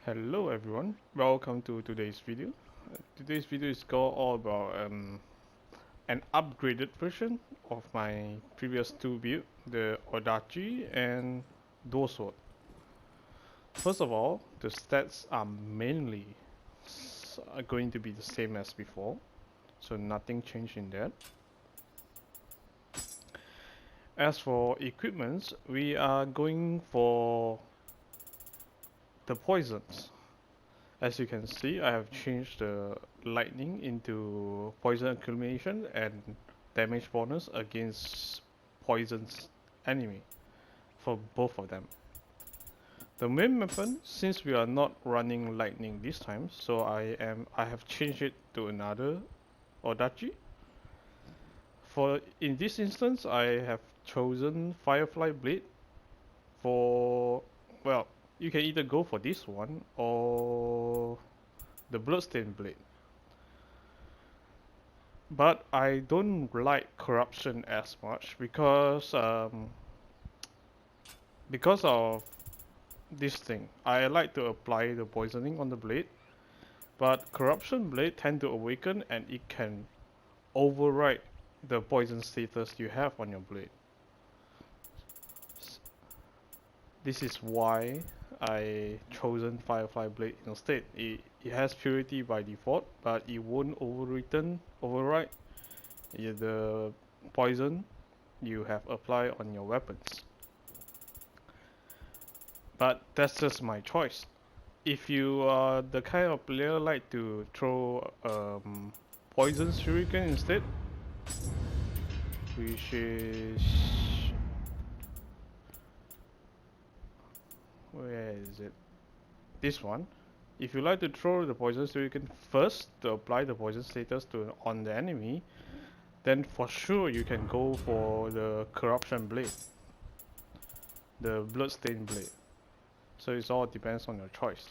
Hello everyone, welcome to today's video. Today's video is all about an upgraded version of my previous two build, the Odachi and Sword. First of all, the stats are mainly going to be the same as before, so nothing changed in that. As for equipments, we are going for the poisons. As you can see, I have changed the lightning into poison accumulation and damage bonus against poisons enemy for both of them. The main weapon, since we are not running lightning this time, so I have changed it to another Odachi. For in this instance, I have chosen Firefly Blade for, well, you can either go for this one or the Bloodstained Blade. But I don't like corruption as much because of this thing. I like to apply the poisoning on the blade, but corruption blade tend to awaken and it can override the poison status you have on your blade. This is why I chosen Firefly Blade instead. It has purity by default, but it won't override the poison you have applied on your weapons. But that's just my choice. If you are the kind of player like to throw poison shuriken instead, which is, where is it? This one. If you like to throw the poison shuriken first to apply the poison status on the enemy, then for sure you can go for the corruption blade, the bloodstained blade. So it all depends on your choice.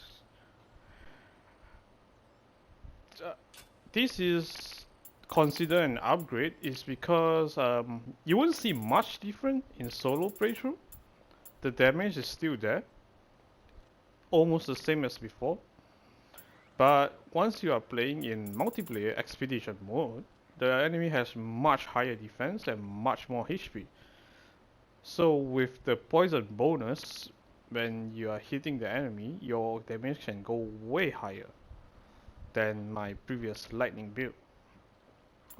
This is considered an upgrade is because you won't see much different in solo playthrough. The damage is still there, almost the same as before. But once you are playing in multiplayer expedition mode, the enemy has much higher defense and much more HP. So with the poison bonus, when you are hitting the enemy, your damage can go way higher than my previous lightning build.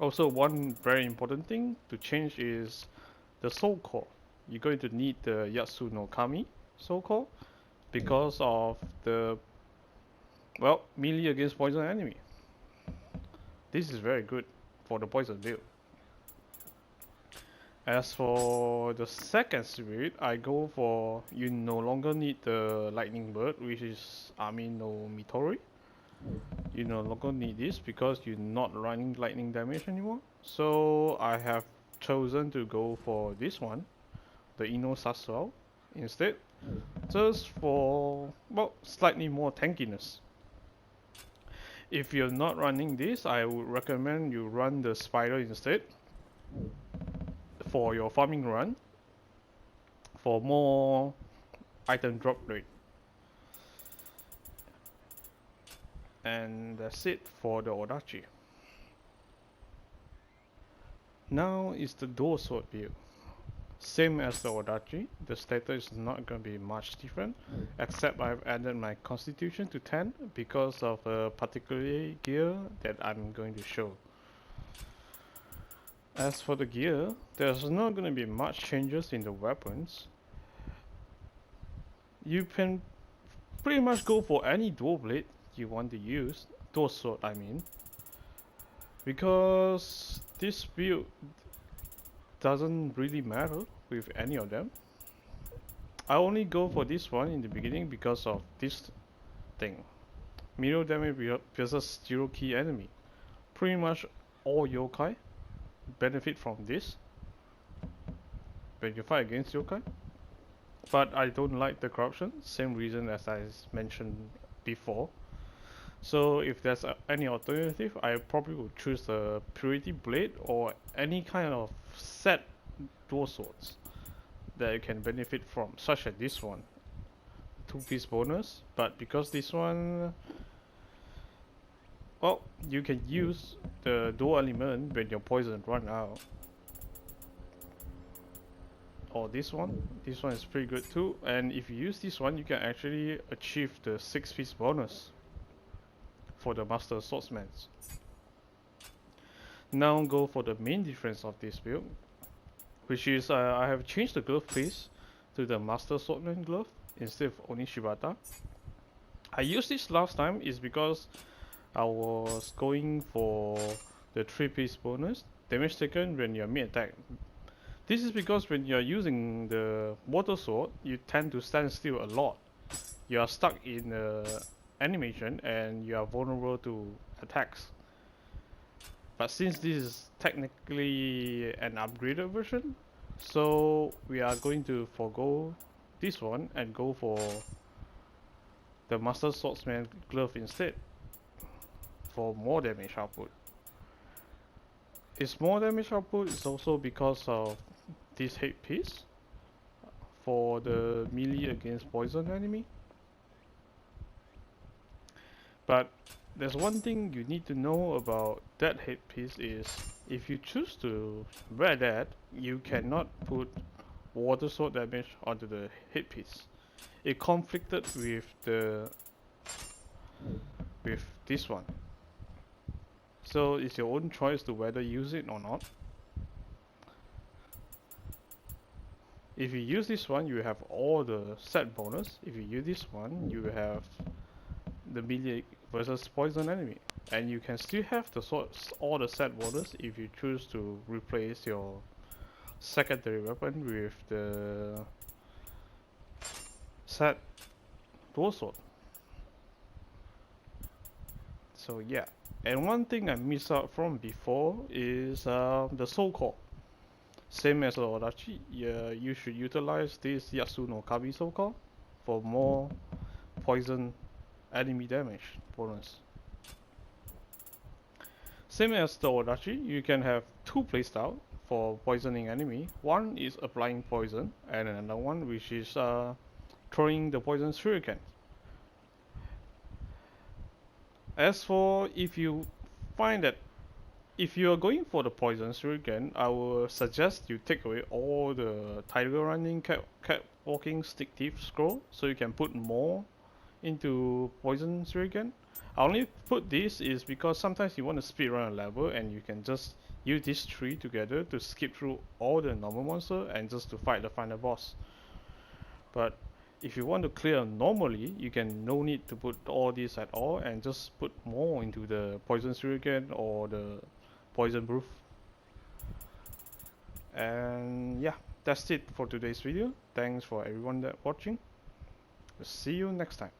Also, one very important thing to change is the soul core. You're going to need the Yatsu no Kami soul core because of the, well, melee against poison enemy. This is very good for the poison build. As for the second spirit, I go for, you no longer need the lightning bird, which is Ami no Mitori. You no longer need this because you're not running lightning damage anymore. So I have chosen to go for this one, the Ino Sasuo, instead. Just for, well, slightly more tankiness. If you're not running this, I would recommend you run the spider instead for your farming run for more item drop rate. And that's it for the Odachi. Now is the dual sword build. Same as the Odachi, the status is not going to be much different, except I've added my constitution to 10 because of a particular gear that I'm going to show. As for the gear, there's not going to be much changes in the weapons. You can pretty much go for any dual blade you want to use, dual sword I mean, because this build doesn't really matter with any of them. I only go for this one in the beginning because of this thing. Mirror damage versus 0 key enemy. Pretty much all yokai benefit from this when you fight against yokai. But I don't like the corruption, same reason as I mentioned before. So if there's any alternative, I probably would choose the Purity Blade or any kind of set dual swords that you can benefit from, such as this one, 2-piece bonus, but because this one, well, you can use the dual element when your poison run out. Or this one is pretty good too, and if you use this one you can actually achieve the 6-piece bonus for the Master Swordsman. Now go for the main difference of this build, which is I have changed the glove piece to the Master Swordsman glove instead of only Shibata. I used this last time is because I was going for the 3-piece bonus, damage taken when you're mid-attack. This is because when you're using the water sword, you tend to stand still a lot. You are stuck in animation and you are vulnerable to attacks. But since this is technically an upgraded version, so we are going to forego this one and go for the Master Swordsman glove instead for more damage output. Its more damage output is also because of this headpiece for the melee against poison enemy. But there's one thing you need to know about that headpiece is if you choose to wear that, you cannot put water sword damage onto the headpiece. It conflicted with this one. So it's your own choice to whether use it or not. If you use this one, you have all the set bonus. If you use this one, you have the melee versus poison enemy, and you can still have the all the set bonus if you choose to replace your secondary weapon with the set dual sword. So yeah, and one thing I missed out from before is the soul core. Same as the Odachi, you should utilize this Yasu no Kabi soul core for more poison enemy damage bonus. Same as the Odachi, you can have 2 playstyle for poisoning enemy. One is applying poison, and another one which is throwing the poison shuriken. As for if you find that if you are going for the poison shuriken, I will suggest you take away all the tiger running, cat walking, stick thief scroll, so you can put more into poison shuriken. I only put this is because sometimes you want to speed run a level and you can just use these 3 together to skip through all the normal monster and just to fight the final boss. But if you want to clear normally, you can no need to put all this at all and just put more into the poison shuriken or the poison breath. And yeah, that's it for today's video. Thanks for everyone that watching. See you next time.